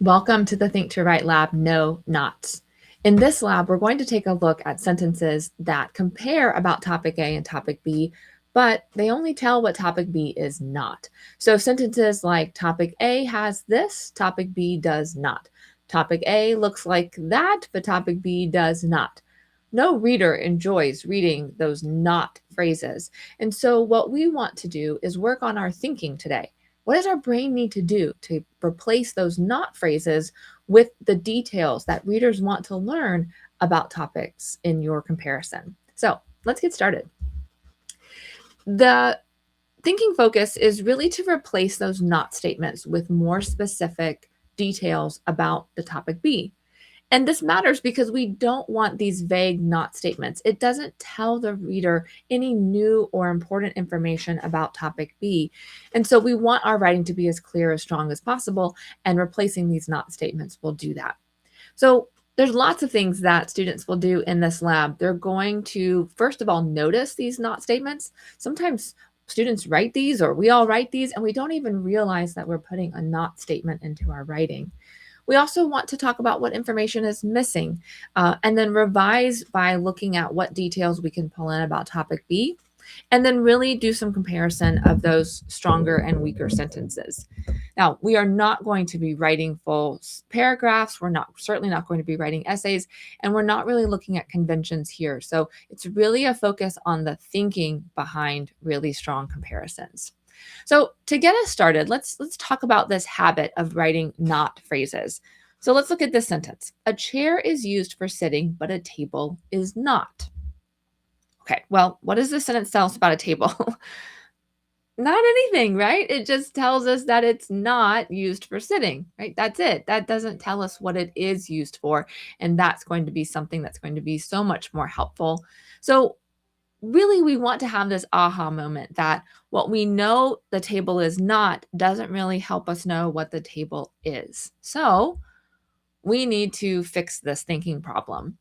Welcome to the Think to Write lab, No Nots. In this lab, we're going to take a look at sentences that compare about topic A and topic B, but they only tell what topic B is not. So sentences like topic A has this, topic B does not. Topic A looks like that, but topic B does not. No reader enjoys reading those not phrases. And so what we want to do is work on our thinking today. What does our brain need to do to replace those not phrases with the details that readers want to learn about topics in your comparison? So let's get started. The thinking focus is really to replace those not statements with more specific details about the topic B. And this matters because we don't want these vague not statements. It doesn't tell the reader any new or important information about topic B. And so we want our writing to be as clear, as strong as possible, and replacing these not statements will do that. So there's lots of things that students will do in this lab. They're going to, first of all, notice these not statements. Sometimes students write these, or we all write these, and we don't even realize that we're putting a not statement into our writing. We also want to talk about what information is missing and then revise by looking at what details we can pull in about topic B, and then really do some comparison of those stronger and weaker sentences. Now, we are not going to be writing full paragraphs. We're certainly not going to be writing essays, and we're not really looking at conventions here. So it's really a focus on the thinking behind really strong comparisons. So to get us started, let's talk about this habit of writing not phrases. So let's look at this sentence. A chair is used for sitting, but a table is not. Okay, well, what does this sentence tell us about a table? Not anything, right? It just tells us that it's not used for sitting, right? That's it. That doesn't tell us what it is used for. And that's going to be something that's going to be so much more helpful. So really, we want to have this aha moment that what we know the table is not doesn't really help us know what the table is. So we need to fix this thinking problem.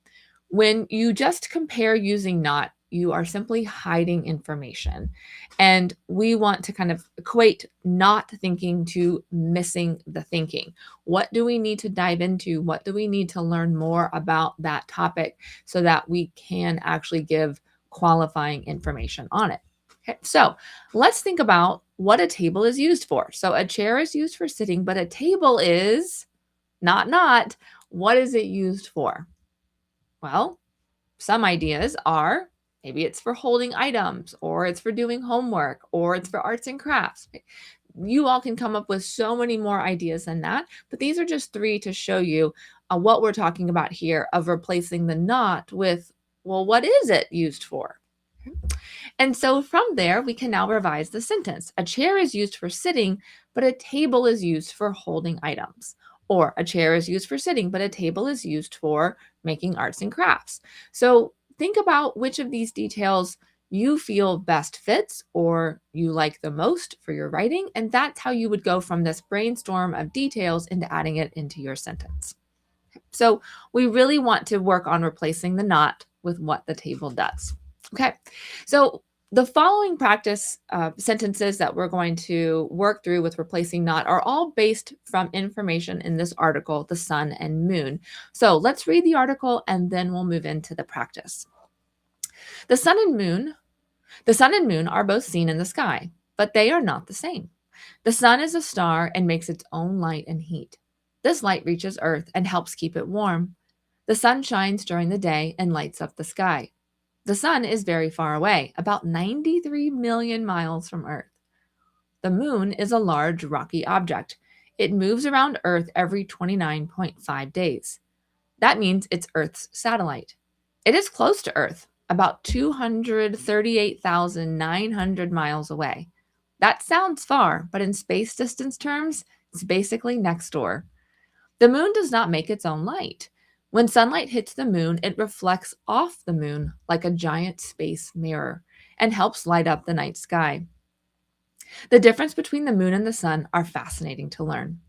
When you just compare using not, you are simply hiding information. And we want to kind of equate not thinking to missing the thinking. What do we need to dive into? What do we need to learn more about that topic so that we can actually give qualifying information on it? Okay, so let's think about what a table is used for. So a chair is used for sitting, but a table is not. What is it used for? Well, some ideas are maybe it's for holding items, or it's for doing homework, or it's for arts and crafts. You all can come up with so many more ideas than that, but these are just three to show you what we're talking about here of replacing the not with, well, what is it used for? And so from there, we can now revise the sentence. A chair is used for sitting, but a table is used for holding items. Or a chair is used for sitting, but a table is used for making arts and crafts. So think about which of these details you feel best fits or you like the most for your writing. And that's how you would go from this brainstorm of details into adding it into your sentence. So we really want to work on replacing the not with what the table does. Okay, so the following practice sentences that we're going to work through with replacing not are all based from information in this article, The Sun and Moon. So let's read the article and then we'll move into the practice. The sun and moon are both seen in the sky, but they are not the same. The sun is a star and makes its own light and heat. This light reaches Earth and helps keep it warm. The sun shines during the day and lights up the sky. The sun is very far away, about 93 million miles from Earth. The moon is a large rocky object. It moves around Earth every 29.5 days. That means it's Earth's satellite. It is close to Earth, about 238,900 miles away. That sounds far, but in space distance terms, it's basically next door. The moon does not make its own light. When sunlight hits the moon, it reflects off the moon like a giant space mirror and helps light up the night sky. The difference between the moon and the sun are fascinating to learn.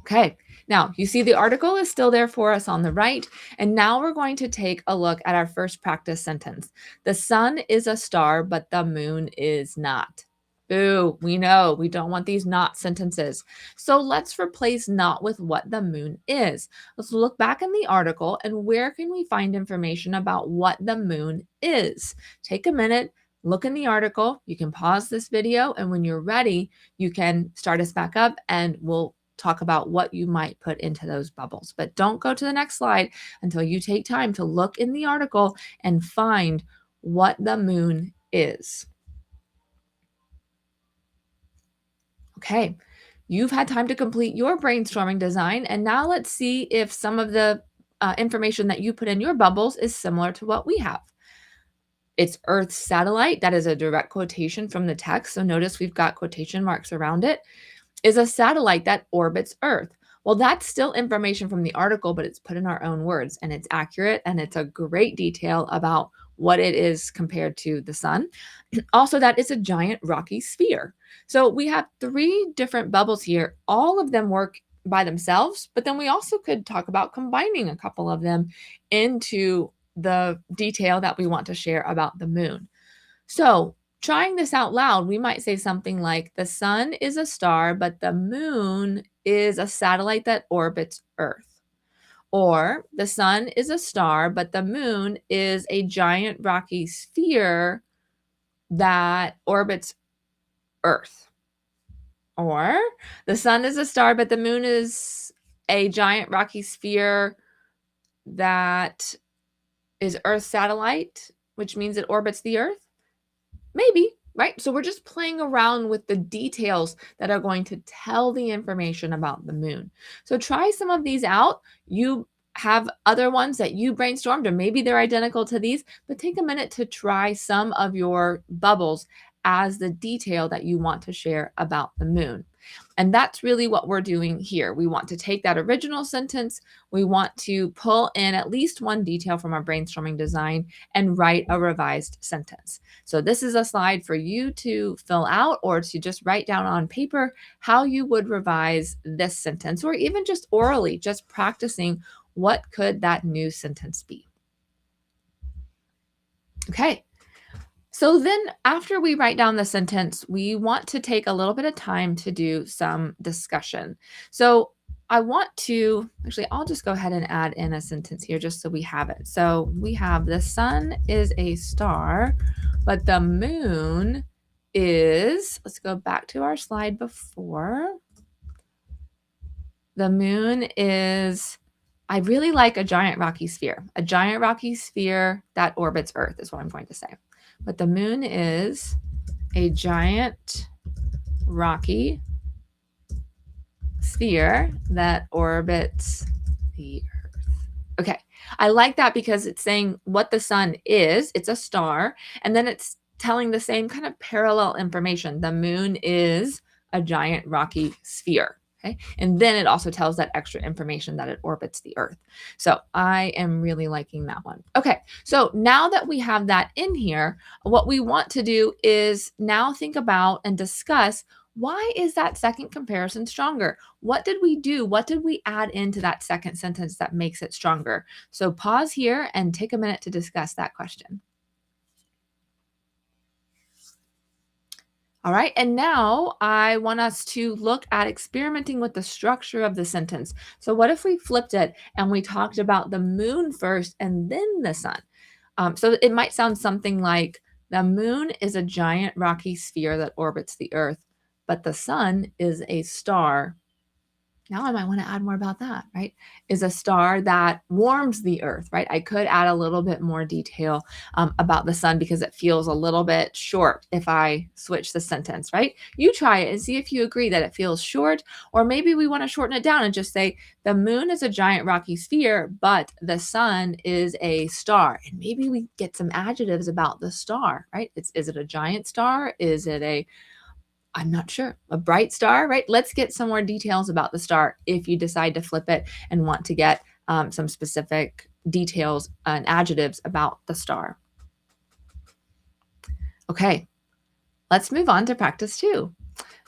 Okay, now you see the article is still there for us on the right, and now we're going to take a look at our first practice sentence. The sun is a star, but the moon is not. Ooh, we know we don't want these not sentences. So let's replace not with what the moon is. Let's look back in the article and where can we find information about what the moon is? Take a minute, look in the article. You can pause this video, and when you're ready, you can start us back up and we'll talk about what you might put into those bubbles. But don't go to the next slide until you take time to look in the article and find what the moon is. Okay, you've had time to complete your brainstorming design, and now let's see if some of the information that you put in your bubbles is similar to what we have. It's Earth's satellite. That is a direct quotation from the text. So notice we've got quotation marks around it. Is a satellite that orbits Earth. Well, that's still information from the article, but it's put in our own words, and it's accurate, and it's a great detail about what it is compared to the sun. Also, that is a giant rocky sphere. So we have 3 different bubbles here. All of them work by themselves, but then we also could talk about combining a couple of them into the detail that we want to share about the moon. So trying this out loud, we might say something like, the sun is a star, but the moon is a satellite that orbits Earth. Or the sun is a star, but the moon is a giant rocky sphere that orbits Earth. Or the sun is a star, but the moon is a giant rocky sphere that is Earth's satellite, which means it orbits the Earth. Maybe, right? So we're just playing around with the details that are going to tell the information about the moon. So try some of these out. You have other ones that you brainstormed, or maybe they're identical to these, but take a minute to try some of your bubbles as the detail that you want to share about the moon. And that's really what we're doing here. We want to take that original sentence, we want to pull in at least one detail from our brainstorming design and write a revised sentence. So this is a slide for you to fill out or to just write down on paper how you would revise this sentence, or even just orally, just practicing what could that new sentence be. Okay. So then after we write down the sentence, we want to take a little bit of time to do some discussion. So I want to, actually, I'll just go ahead and add in a sentence here just so we have it. So we have the sun is a star, but the moon is, let's go back to our slide before. The moon is, I really like a giant rocky sphere. A giant rocky sphere that orbits Earth is what I'm going to say. But the moon is a giant rocky sphere that orbits the Earth. Okay, I like that because it's saying what the sun is. It's a star, and then it's telling the same kind of parallel information. The moon is a giant rocky sphere. Okay. And then it also tells that extra information that it orbits the Earth. So I am really liking that one. Okay. So now that we have that in here, what we want to do is now think about and discuss, why is that second comparison stronger? What did we do? What did we add into that second sentence that makes it stronger? So pause here and take a minute to discuss that question. All right, and now I want us to look at experimenting with the structure of the sentence. So what if we flipped it and we talked about the moon first and then the sun? So it might sound something like, the moon is a giant rocky sphere that orbits the Earth, but the sun is a star. Now I might want to add more about that, right? Is a star that warms the Earth, right? I could add a little bit more detail about the sun because it feels a little bit short if I switch the sentence, right? You try it and see if you agree that it feels short, or maybe we want to shorten it down and just say, the moon is a giant rocky sphere, but the sun is a star. And maybe we get some adjectives about the star, right? Is it a giant star? Is it I'm not sure, a bright star, right? Let's get some more details about the star if you decide to flip it and want to get some specific details and adjectives about the star. Okay, let's move on to practice 2.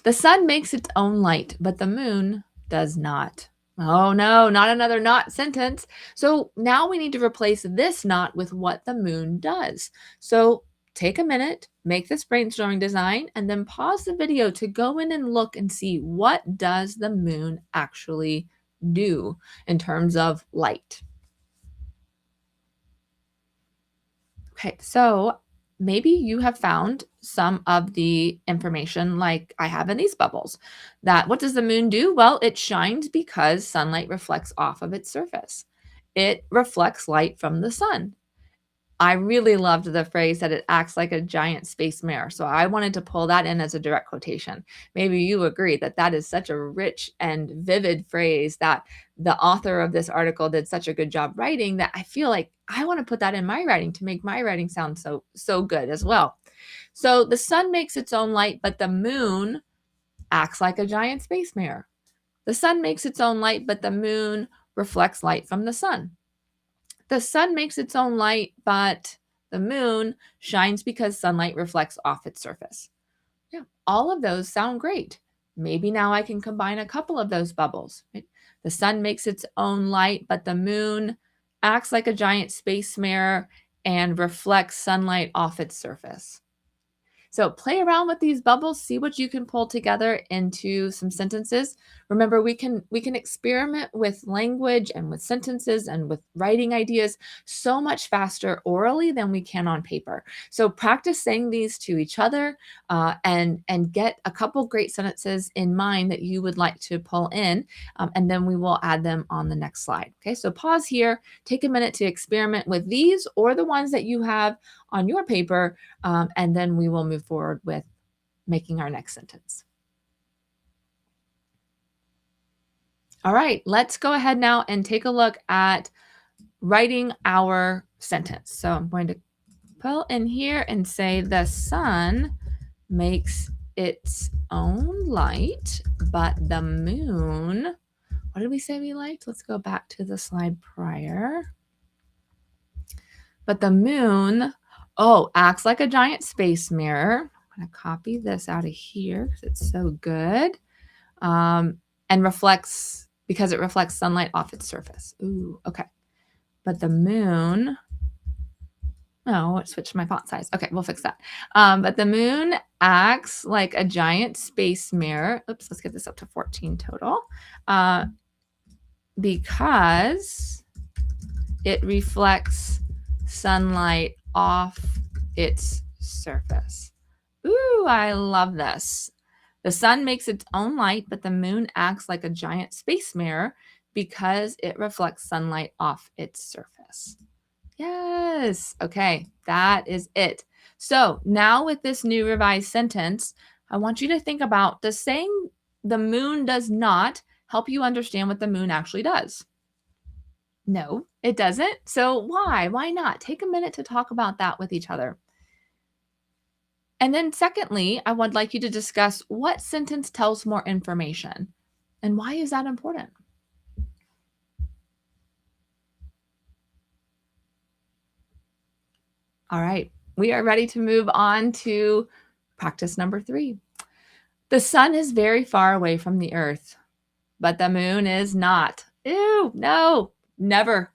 The sun makes its own light, but the moon does not. Oh no, not another not sentence. So now we need to replace this not with what the moon does. So take a minute, make this brainstorming design, and then pause the video to go in and look and see what does the moon actually do in terms of light. Okay, so maybe you have found some of the information like I have in these bubbles. That what does the moon do? Well, it shines because sunlight reflects off of its surface. It reflects light from the sun. I really loved the phrase that it acts like a giant space mirror. So I wanted to pull that in as a direct quotation. Maybe you agree that that is such a rich and vivid phrase that the author of this article did such a good job writing that I feel like I want to put that in my writing to make my writing sound so good as well. So the sun makes its own light, but the moon acts like a giant space mirror. The sun makes its own light, but the moon reflects light from the sun. The sun makes its own light, but the moon shines because sunlight reflects off its surface. Yeah, all of those sound great. Maybe now I can combine a couple of those bubbles. Right? The sun makes its own light, but the moon acts like a giant space mirror and reflects sunlight off its surface. So play around with these bubbles, see what you can pull together into some sentences. Remember, we can experiment with language and with sentences and with writing ideas so much faster orally than we can on paper. So practice saying these to each other and get a couple great sentences in mind that you would like to pull in, and then we will add them on the next slide. Okay, so pause here, take a minute to experiment with these or the ones that you have on your paper, and then we will move forward with making our next sentence. All right, let's go ahead now and take a look at writing our sentence. So I'm going to pull in here and say the sun makes its own light, but the moon, what did we say we liked? Let's go back to the slide prior. But the moon, acts like a giant space mirror. I'm going to copy this out of here because it's so good. And reflects, because it reflects sunlight off its surface. Ooh, okay. But the moon, it switched my font size. Okay, we'll fix that. But the moon acts like a giant space mirror. Oops, let's get this up to 14 total. Because it reflects sunlight off its surface. Ooh, I love this. The sun makes its own light, but the moon acts like a giant space mirror because it reflects sunlight off its surface. Yes. Okay, that is it. So now with this new revised sentence, I want you to think about, does saying the moon does not help you understand what the moon actually does? No, it doesn't. So why? Why not? Take a minute to talk about that with each other. And then secondly, I would like you to discuss what sentence tells more information and why is that important? All right, we are ready to move on to practice number 3. The sun is very far away from the earth, but the moon is not. Ew, no, never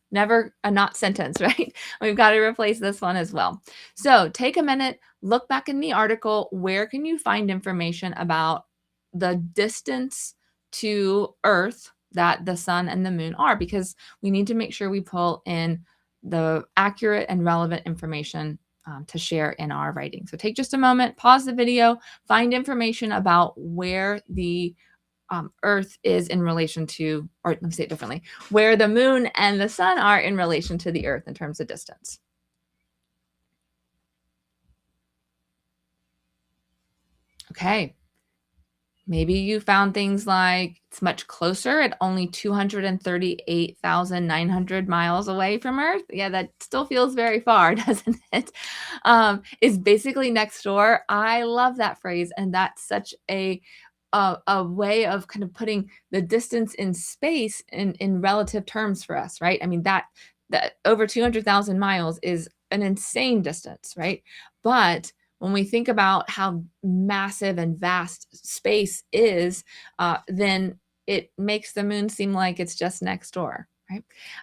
a not sentence, right? We've got to replace this one as well. So take a minute, look back in the article. Where can you find information about the distance to Earth that the sun and the moon are? Because we need to make sure we pull in the accurate and relevant information to share in our writing. So take just a moment, pause the video, find information about where the Earth is in relation to, or let me say it differently, where the moon and the sun are in relation to the Earth in terms of distance. Okay. Maybe you found things like it's much closer at only 238,900 miles away from Earth. Yeah, that still feels very far, doesn't it? Is basically next door. I love that phrase, and that's such a way of kind of putting the distance in space in relative terms for us, right? I mean, that over 200,000 miles is an insane distance, right? But when we think about how massive and vast space is, then it makes the moon seem like it's just next door, right?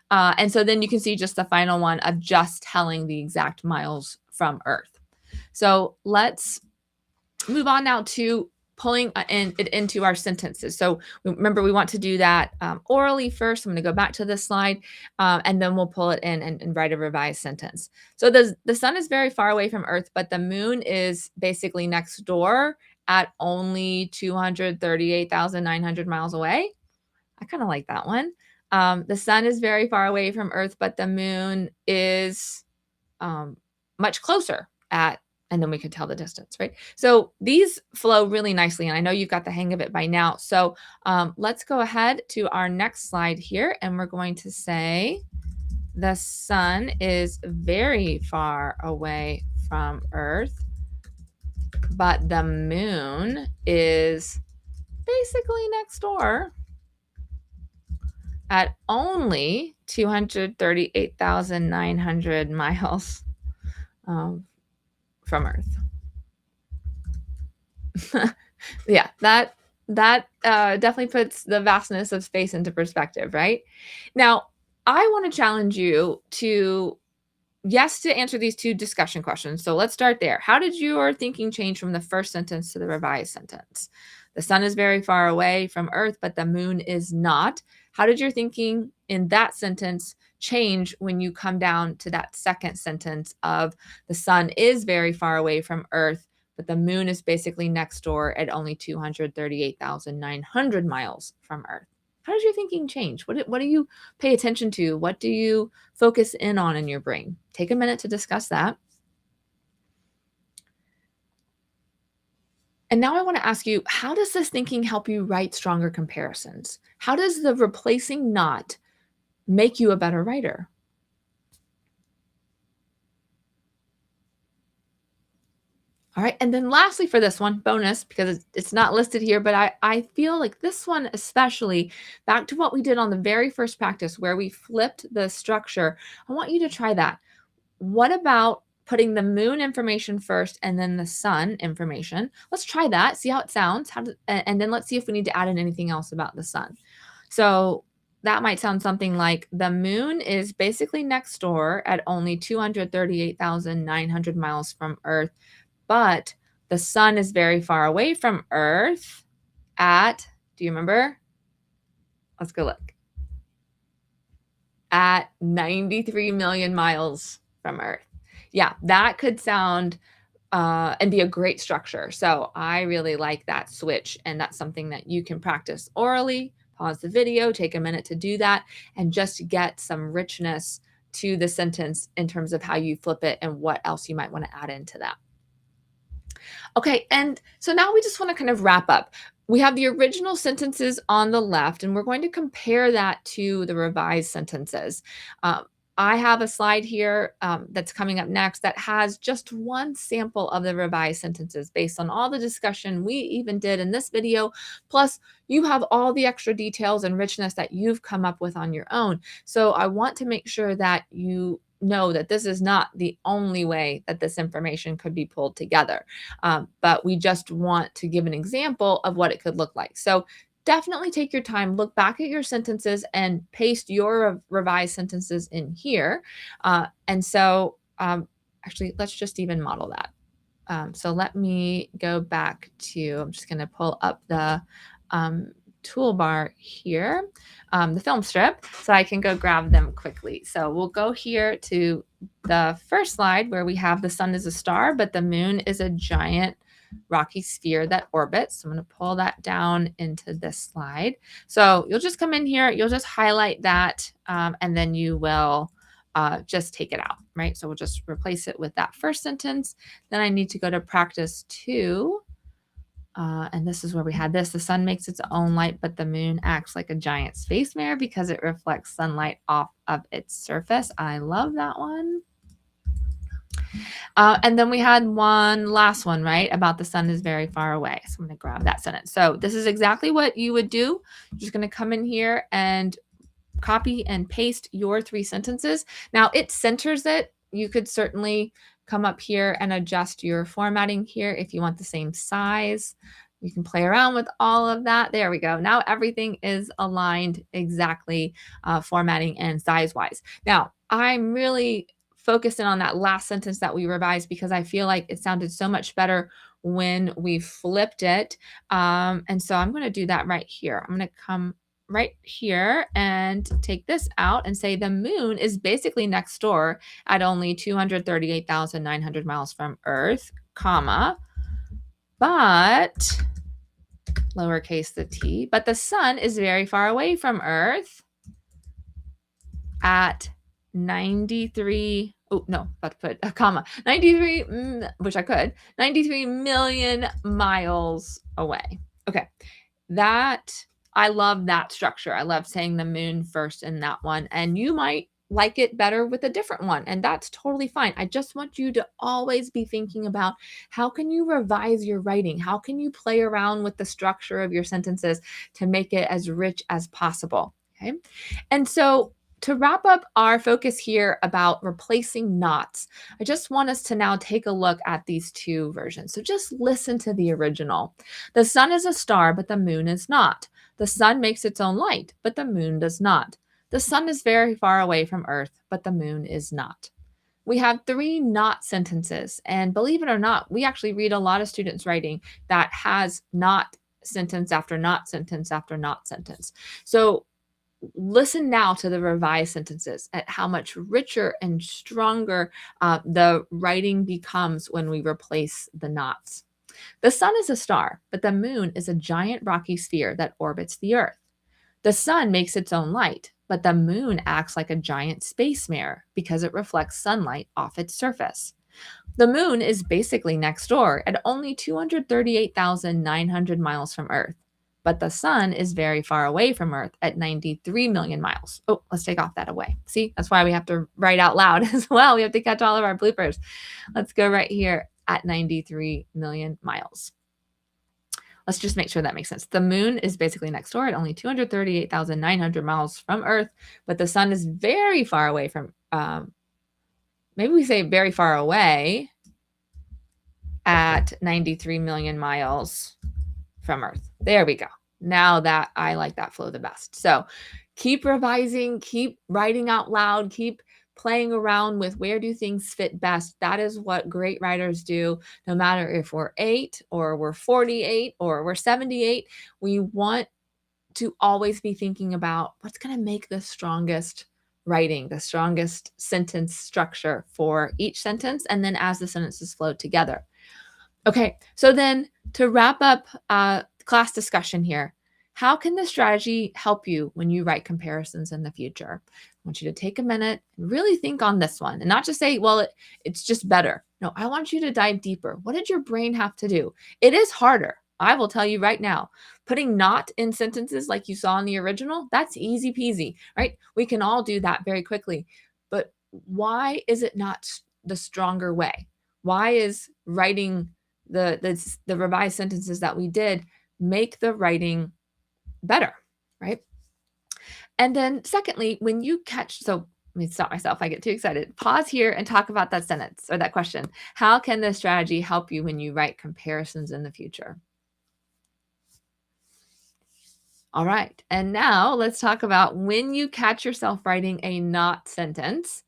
And so then you can see just the final one of just telling the exact miles from Earth. So let's move on now to pulling it into our sentences. So remember, we want to do that orally first. I'm going to go back to this slide, and then we'll pull it in and write a revised sentence. So the sun is very far away from Earth, but the moon is basically next door at only 238,900 miles away. I kind of like that one. The sun is very far away from Earth, but the moon is much closer at, and then we could tell the distance, right? So these flow really nicely, and I know you've got the hang of it by now. So let's go ahead to our next slide here, and we're going to say the sun is very far away from Earth, but the moon is basically next door at only 238,900 miles from Earth. Yeah, that definitely puts the vastness of space into perspective, right? Now, I want to challenge you to answer these two discussion questions. So let's start there. How did your thinking change from the first sentence to the revised sentence? The sun is very far away from Earth, but the moon is not. How did your thinking in that sentence change when you come down to that second sentence of the sun is very far away from Earth, but the moon is basically next door at only 238,900 miles from Earth? How does your thinking change? What do you pay attention to? What do you focus in on in your brain? Take a minute to discuss that. And now I want to ask you, how does this thinking help you write stronger comparisons? How does the replacing not make you a better writer? All right. And then lastly for this one, bonus, because it's not listed here, but I feel like this one especially, back to what we did on the very first practice where we flipped the structure, I want you to try that. What about putting the moon information first and then the sun information? Let's try that, see how it sounds, and then let's see if we need to add in anything else about the sun. So that might sound something like the moon is basically next door at only 238,900 miles from Earth, but the sun is very far away from Earth at, do you remember? Let's go look. At 93 million miles from Earth. Yeah, that could sound and be a great structure. So I really like that switch, and that's something that you can practice orally. Pause the video, take a minute to do that, and just get some richness to the sentence in terms of how you flip it and what else you might want to add into that. Okay, and so now we just want to kind of wrap up. We have the original sentences on the left, and we're going to compare that to the revised sentences. I have a slide here that's coming up next that has just one sample of the revised sentences based on all the discussion we even did in this video. Plus, you have all the extra details and richness that you've come up with on your own. So I want to make sure that you know that this is not the only way that this information could be pulled together. But we just want to give an example of what it could look like. So definitely take your time, look back at your sentences and paste your revised sentences in here. Actually, let's just even model that. So let me go back to, I'm just going to pull up the toolbar here, the film strip, so I can go grab them quickly. So we'll go here to the first slide where we have the sun is a star, but the moon is a giant rocky sphere that orbits. So I'm going to pull that down into this slide. So you'll just come in here, you'll just highlight that, and then you will just take it out, right? So we'll just replace it with that first sentence. Then I need to go to practice 2. And this is where we had this. The sun makes its own light, but the moon acts like a giant space mirror because it reflects sunlight off of its surface. I love that one. And then we had one last one, right? About the sun is very far away. So I'm going to grab that sentence. So this is exactly what you would do. You're just going to come in here and copy and paste your 3 sentences. Now it centers it. You could certainly come up here and adjust your formatting here if you want the same size. You can play around with all of that. There we go. Now everything is aligned exactly, formatting and size-wise. Now, I'm really focus in on that last sentence that we revised because I feel like it sounded so much better when we flipped it. And so I'm going to do that right here. I'm going to come right here and take this out and say the moon is basically next door at only 238,900 miles from Earth, comma, but lowercase the t, but the sun is very far away from Earth at 93, oh no, about to put a comma, 93, which I could, 93 million miles away. Okay, that, I love that structure. I love saying the moon first in that one, and you might like it better with a different one, and that's totally fine. I just want you to always be thinking about how can you revise your writing? How can you play around with the structure of your sentences to make it as rich as possible? Okay, and so to wrap up our focus here about replacing knots, I just want us to now take a look at these two versions. So just listen to the original. The sun is a star, but the moon is not. The sun makes its own light, but the moon does not. The sun is very far away from Earth, but the moon is not. We have 3 not sentences. And believe it or not, we actually read a lot of students' writing that has not sentence after not sentence after not sentence. So listen now to the revised sentences at how much richer and stronger the writing becomes when we replace the knots. The sun is a star, but the moon is a giant rocky sphere that orbits the Earth. The sun makes its own light, but the moon acts like a giant space mirror because it reflects sunlight off its surface. The moon is basically next door at only 238,900 miles from Earth, but the sun is very far away from Earth at 93 million miles. Oh, let's take off that away. See, that's why we have to write out loud as well. We have to catch all of our bloopers. Let's go right here at 93 million miles. Let's just make sure that makes sense. The moon is basically next door at only 238,900 miles from Earth, but the sun is very far away from, maybe we say very far away at 93 million miles from Earth. There we go. Now that I like that flow the best. So keep revising, keep writing out loud, keep playing around with where do things fit best. That is what great writers do. No matter if we're 8 or we're 48 or we're 78, we want to always be thinking about what's going to make the strongest writing, the strongest sentence structure for each sentence, and then as the sentences flow together. Okay, so then to wrap up class discussion here, how can this strategy help you when you write comparisons in the future? I want you to take a minute and really think on this one and not just say, well, it's just better. No, I want you to dive deeper. What did your brain have to do? It is harder. I will tell you right now, putting not in sentences like you saw in the original, that's easy peasy, right? We can all do that very quickly. But why is it not the stronger way? Why is writing the revised sentences that we did make the writing better, right? And then secondly, when you catch, so let me stop myself, I get too excited. Pause here and talk about that sentence or that question. How can this strategy help you when you write comparisons in the future? All right, and now let's talk about when you catch yourself writing a not sentence,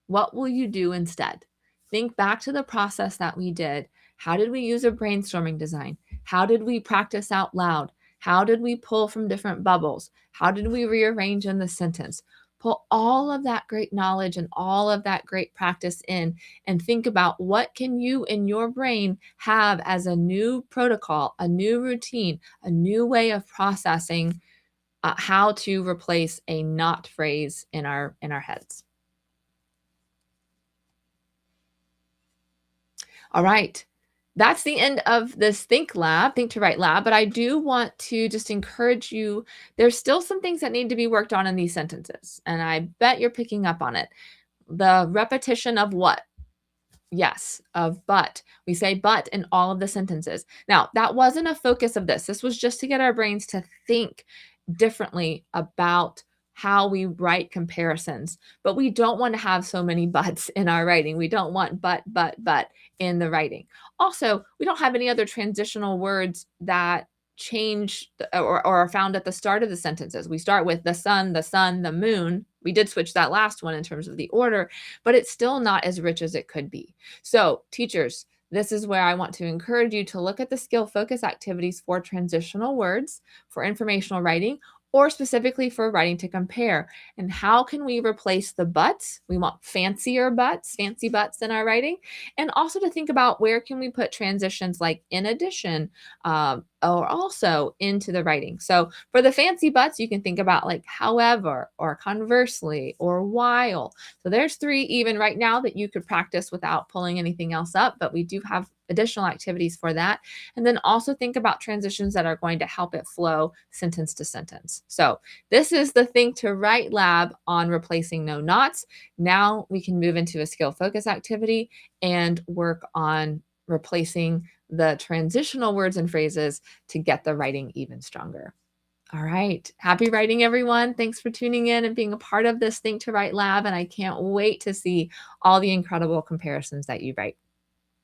what will you do instead? Think back to the process that we did. How did we use a brainstorming design? How did we practice out loud? How did we pull from different bubbles? How did we rearrange in the sentence? Pull all of that great knowledge and all of that great practice in and think about what can you in your brain have as a new protocol, a new routine, a new way of processing how to replace a not phrase in our heads. All right. That's the end of this Think to Write lab, but I do want to just encourage you. There's still some things that need to be worked on in these sentences, and I bet you're picking up on it. The repetition of what? Yes, of but. We say but in all of the sentences. Now, that wasn't a focus of this. This was just to get our brains to think differently about how we write comparisons. But we don't want to have so many buts in our writing. We don't want but in the writing. Also, we don't have any other transitional words that change or are found at the start of the sentences. We start with the sun, the moon. We did switch that last one in terms of the order, but it's still not as rich as it could be. So, teachers, this is where I want to encourage you to look at the skill focus activities for transitional words, for informational writing, or specifically for writing to compare. And how can we replace the buts? We want fancier buts, fancy buts in our writing. And also to think about where can we put transitions like in addition, or also into the writing. So for the fancy buts, you can think about like however, or conversely, or while. So there's 3 even right now that you could practice without pulling anything else up, but we do have additional activities for that. And then also think about transitions that are going to help it flow sentence to sentence. So this is the Think to Write lab on replacing no knots. Now we can move into a skill focus activity and work on replacing the transitional words and phrases to get the writing even stronger. All right. Happy writing, everyone. Thanks for tuning in and being a part of this Think to Write lab. And I can't wait to see all the incredible comparisons that you write.